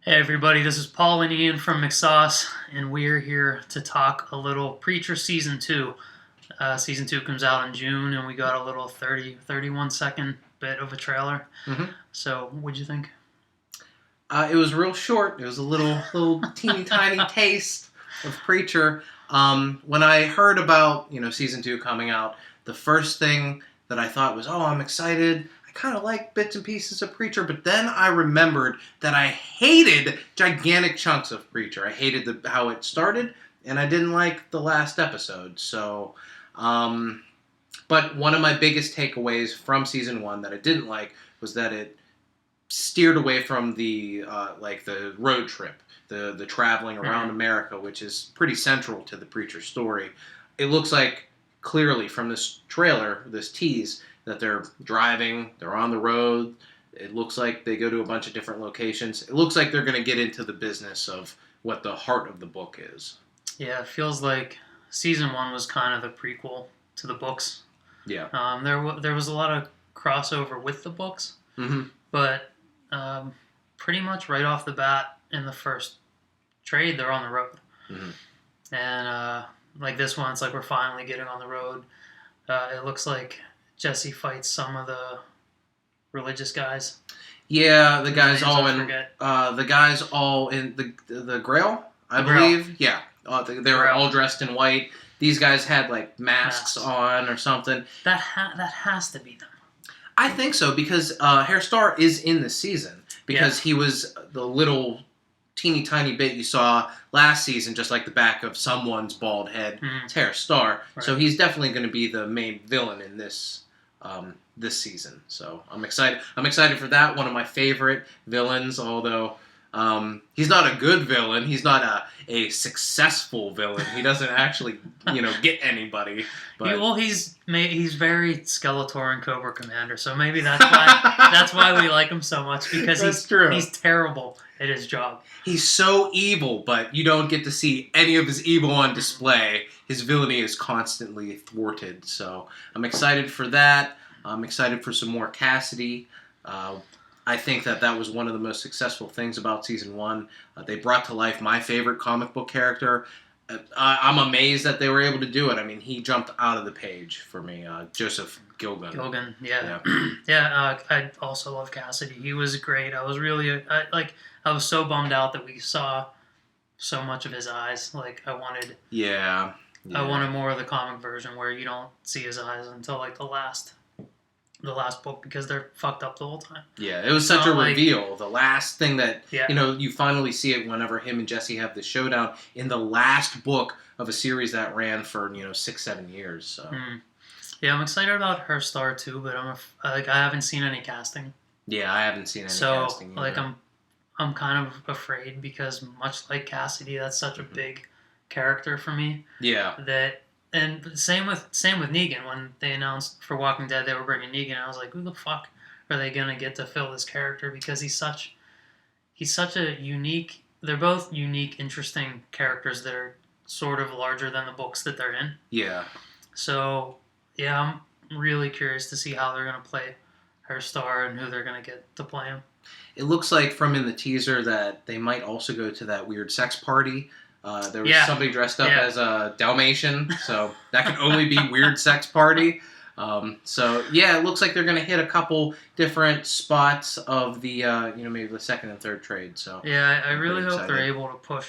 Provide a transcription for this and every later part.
Hey everybody, this is Paul and Ian from McSoss, and we're here to talk a little Preacher Season 2. Season 2 comes out in June, and we got a little 31 second bit of a trailer. Mm-hmm. So, what'd you think? It was real short. It was a little teeny tiny taste of Preacher. When I heard about season 2 coming out, the first thing that I thought was, oh, I'm excited. I kind of like bits and pieces of Preacher, but then I remembered that I hated gigantic chunks of Preacher. I hated how it started, and I didn't like the last episode. So, but one of my biggest takeaways from season 1 that I didn't like was that it steered away from the the road trip, the traveling around America, which is pretty central to the Preacher story. It looks like clearly from this trailer, this tease, that they're driving, they're on the road. It looks like they go to a bunch of different locations. It looks like they're going to get into the business of what the heart of the book is. Yeah, it feels like Season 1 was kind of the prequel to the books. Yeah. There was a lot of crossover with the books, but pretty much right off the bat in the first trade, they're on the road. And like this one, it's like we're finally getting on the road. It looks like Jesse fights some of the religious guys. Yeah, the guys all in the Grail, I believe. Yeah, they were all dressed in white. These guys had like masks on or something. That has to be them. I think so, because Hair Star is in the season, because he was the little teeny tiny bit you saw last season, just like the back of someone's bald head. It's Hair Star, so he's definitely going to be the main villain in this season. So I'm excited. I'm excited for that. One of my favorite villains, although he's not a good villain. He's not a successful villain. He doesn't actually, get anybody. But he's very Skeletor and Cobra Commander, so maybe that's why we like him so much, because he's terrible at his job. He's so evil, but you don't get to see any of his evil on display. His villainy is constantly thwarted. So I'm excited for that. I'm excited for some more Cassidy. I think that was one of the most successful things about Season 1. They brought to life my favorite comic book character. I'm amazed that they were able to do it. I mean, he jumped out of the page for me. Joseph Gilgun. Gilgun, yeah. Yeah, I also love Cassidy. He was great. I was really, I was so bummed out that we saw so much of his eyes. Like, I wanted more of the comic version where you don't see his eyes until, like, the last book, because they're fucked up the whole time. Yeah, it was such a reveal. The last thing that, you finally see it whenever him and Jesse have the showdown in the last book of a series that ran for, 6-7 years. So. Yeah, I'm excited about Her Star too, but I haven't seen any casting. Yeah, I haven't seen any casting either. So, I'm kind of afraid, because much like Cassidy, that's such a big character for me. Yeah. And same with Negan. When they announced for Walking Dead they were bringing Negan, I was like, who the fuck are they gonna get to fill this character? Because he's such a unique. They're both unique, interesting characters that are sort of larger than the books that they're in. Yeah. So yeah, I'm really curious to see how they're gonna play Her Star and who they're gonna get to play him. It looks like from in the teaser that they might also go to that weird sex party. There was somebody dressed up as a Dalmatian, so that can only be weird sex party. It looks like they're going to hit a couple different spots of the, maybe the second and third trade. So yeah, I really hope they're able to push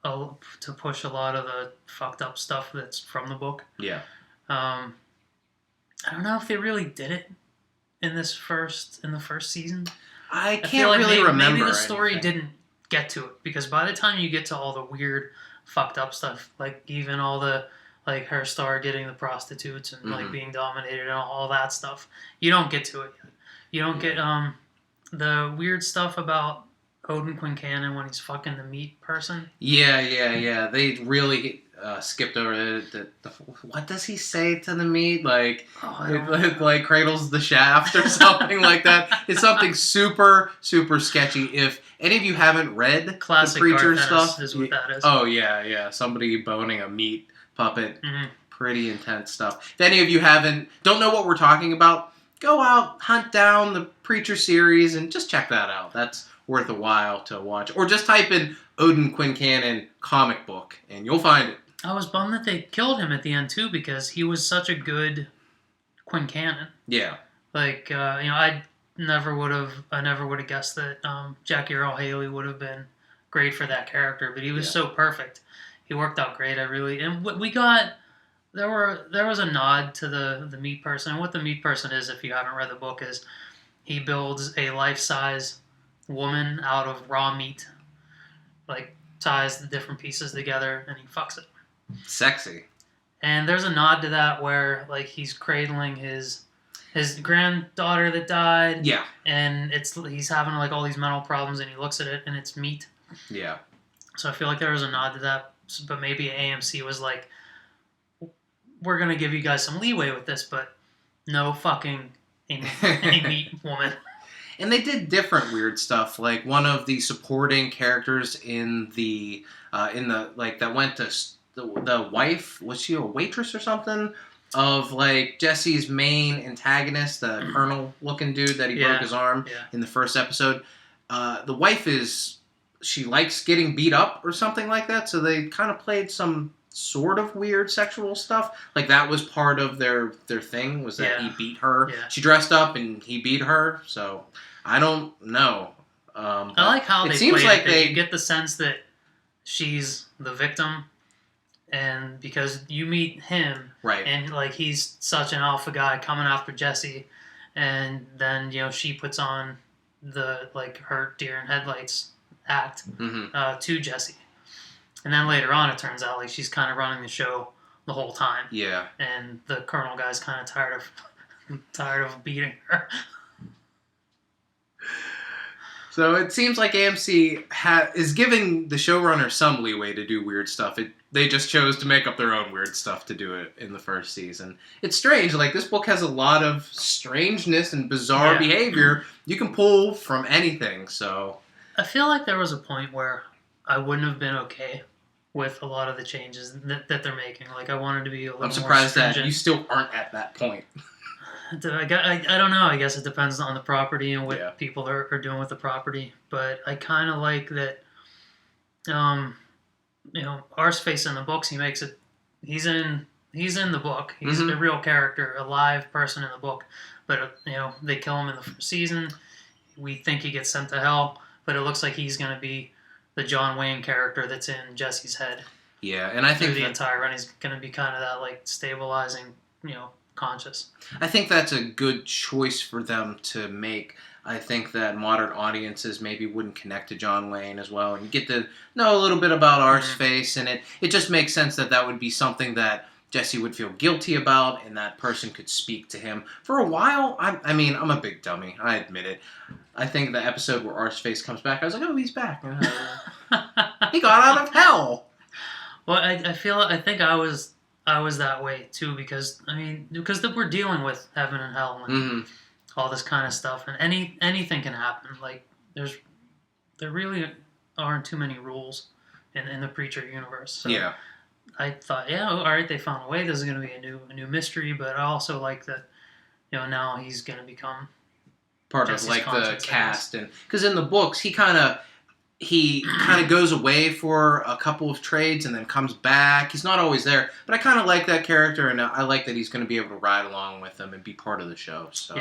a lot of the fucked up stuff that's from the book. Yeah. I don't know if they really did it in the first season. I can't really remember. Maybe the story didn't get to it, because by the time you get to all the weird fucked up stuff, like even all the Her Star getting the prostitutes and like being dominated and all that stuff, you don't get to it yet. You don't get the weird stuff about Odin Quincannon when he's fucking the meat person. Yeah. They really skipped over it. What does he say to the meat? Like cradles the shaft or something like that. It's something super, super sketchy. If any of you haven't read Classic the Preacher Garth stuff, is what that is. Oh yeah. Somebody boning a meat puppet. Pretty intense stuff. If any of you don't know what we're talking about, go out, hunt down the Preacher series, and just check that out. That's worth a while to watch. Or just type in Odin Quincannon comic book, and you'll find it. I was bummed that they killed him at the end, too, because he was such a good Quincannon. Yeah. Like, I never would have guessed that Jackie Earle Haley would have been great for that character, but he was so perfect. He worked out great. And we got, there was a nod to the meat person. And what the meat person is, if you haven't read the book, is he builds a life-size woman out of raw meat, like ties the different pieces together, and he fucks it. Sexy. And there's a nod to that where, like, he's cradling his granddaughter that died. Yeah. And he's having, like, all these mental problems, and he looks at it, and it's meat. Yeah. So I feel like there was a nod to that, but maybe AMC was like, we're going to give you guys some leeway with this, but no fucking a meat woman. And they did different weird stuff. Like, one of the supporting characters in the that went to the wife, was she a waitress or something? Of, like, Jesse's main antagonist, the colonel-looking dude that he broke his arm in the first episode. The wife she likes getting beat up or something like that, so they kind of played some sort of weird sexual stuff. Like, that was part of their thing, was that he beat her. Yeah. She dressed up and he beat her, so I don't know. I like how they seems like you get the sense that she's the victim, and because you meet him, right, and like he's such an alpha guy coming after Jesse, and then she puts on the her deer in headlights act to Jesse, and then later on it turns out like she's kind of running the show the whole time. Yeah, and the colonel guy's kind of tired of beating her. So it seems like AMC is giving the showrunner some leeway to do weird stuff. They just chose to make up their own weird stuff to do it in the first season. It's strange. Like, this book has a lot of strangeness and bizarre behavior you can pull from anything. So I feel like there was a point where I wouldn't have been okay with a lot of the changes that they're making. Like, I wanted to be a little more stringent. I'm surprised that you still aren't at that point. I don't know. I guess it depends on the property and what people are doing with the property. But I kind of like that, Arseface in the books, he makes it, he's in the book. He's a real character, a live person in the book. But, they kill him in the first season. We think he gets sent to hell. But it looks like he's going to be the John Wayne character that's in Jesse's head. Yeah, and I think the entire run, he's going to be kind of that, like, stabilizing, conscious. I think that's a good choice for them to make. I think that modern audiences maybe wouldn't connect to John Wayne as well, and you get to know a little bit about Arseface, and it just makes sense that would be something that Jesse would feel guilty about, and that person could speak to him. For a while, I'm a big dummy, I admit it. I think the episode where Arseface comes back, I was like, oh, he's back. He got out of hell. Well, I think I was that way too, because we're dealing with heaven and hell and all this kind of stuff, and anything can happen. Like, there really aren't too many rules in the Preacher universe. So yeah, I thought, all right, they found a way. This is going to be a new mystery, but I also like that, now he's going to become part Jesse's of like conscience, the cast, and because in the books he kind of goes away for a couple of trades and then comes back. He's not always there, but I kind of like that character, and I like that he's going to be able to ride along with them and be part of the show. So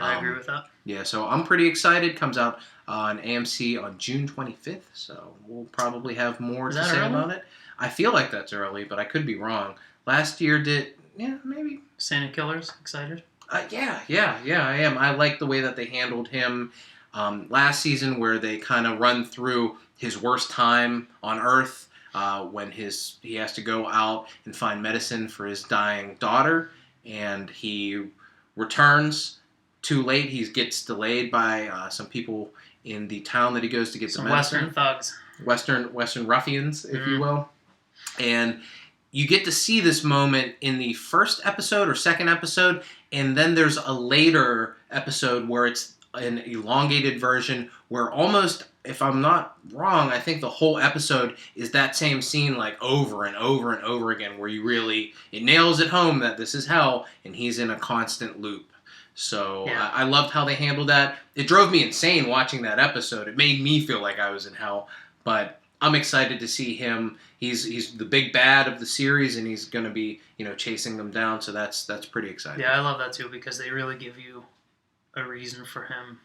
I agree with that. Yeah, so I'm pretty excited. Comes out on AMC on June 25th, so we'll probably have more to say about it. I feel like that's early, but I could be wrong. Last year maybe. Santa Killers, excited? Yeah, I am. I like the way that they handled him last season, where they kind of run through his worst time on Earth when he has to go out and find medicine for his dying daughter, and he returns too late. He gets delayed by some people in the town that he goes to get the medicine. Western thugs. Western ruffians, if you will. And you get to see this moment in the first episode or second episode, and then there's a later episode where it's an elongated version where almost, if I'm not wrong, I think the whole episode is that same scene like over and over and over again, where it nails it home that this is hell and he's in a constant loop. So Yeah. I loved how they handled that. It drove me insane watching that episode. It made me feel like I was in hell. But I'm excited to see him. He's the big bad of the series, and he's going to be chasing them down. So that's pretty exciting. Yeah, I love that too because they really give you a reason for him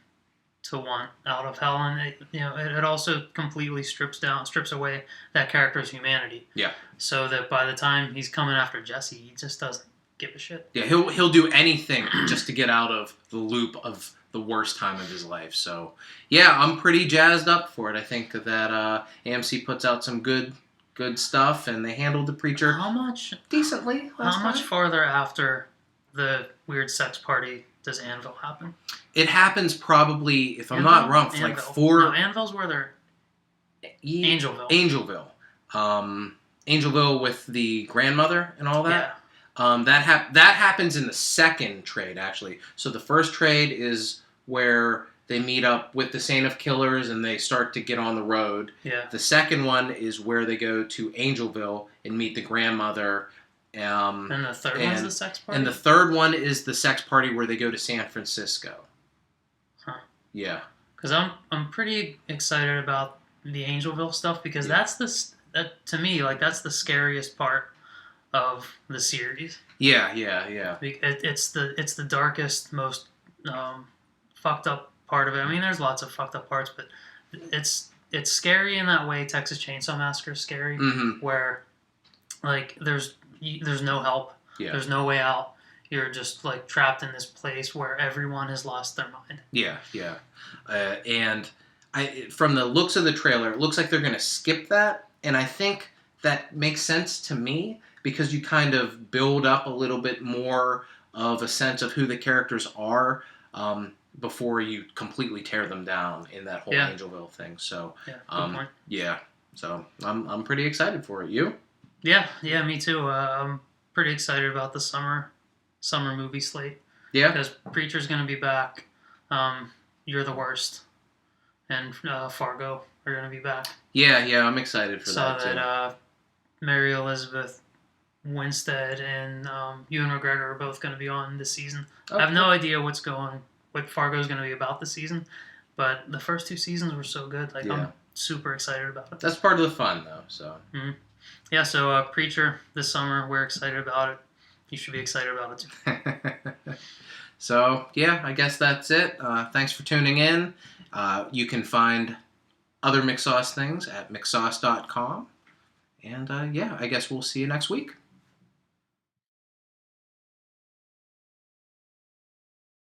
to want out of hell, and it also completely strips away that character's humanity. Yeah. So that by the time he's coming after Jesse, he just doesn't give a shit. Yeah, he'll do anything just to get out of the loop of the worst time of his life. So yeah, I'm pretty jazzed up for it. I think that AMC puts out some good stuff, and they handled the Preacher How much decently. How much farther after the weird sex party does Anvil happen? It happens probably, if I'm not wrong, for like No, Anvil's where they're Angelville. Angelville with the grandmother and all that. Yeah. That happens in the second trade, actually. So the first trade is where they meet up with the Saint of Killers and they start to get on the road. Yeah. The second one is where they go to Angelville and meet the grandmother. And the third one's the sex party? And the third one is the sex party where they go to San Francisco. Huh. Yeah. Because I'm pretty excited about the Angelville stuff because that's to me, like, that's the scariest part of the series. Yeah. It's the darkest, most fucked up part of it. I mean, there's lots of fucked up parts, but it's scary in that way. Texas Chainsaw Massacre is scary, where like there's no help. Yeah. There's no way out. You're just like trapped in this place where everyone has lost their mind. Yeah. And from the looks of the trailer, it looks like they're going to skip that, and I think that makes sense to me because you kind of build up a little bit more of a sense of who the characters are before you completely tear them down in that whole Angelville thing. So yeah, good point. Yeah. So I'm pretty excited for it. You? Yeah, me too. I'm pretty excited about the summer movie slate. Yeah. Because Preacher's going to be back. You're the Worst and Fargo are going to be back. Yeah, I'm excited for that too. Saw that Mary Elizabeth Winstead and Ewan McGregor are both going to be on this season. Okay. I have no idea what Fargo's going to be about this season, but the first two seasons were so good. Like, I'm super excited about it. That's part of the fun, though. So. Mm-hmm. Yeah, so Preacher this summer, we're excited about it. You should be excited about it too. So, yeah, I guess that's it. Thanks for tuning in. You can find other McSoss things at McSoss.com. And, I guess we'll see you next week.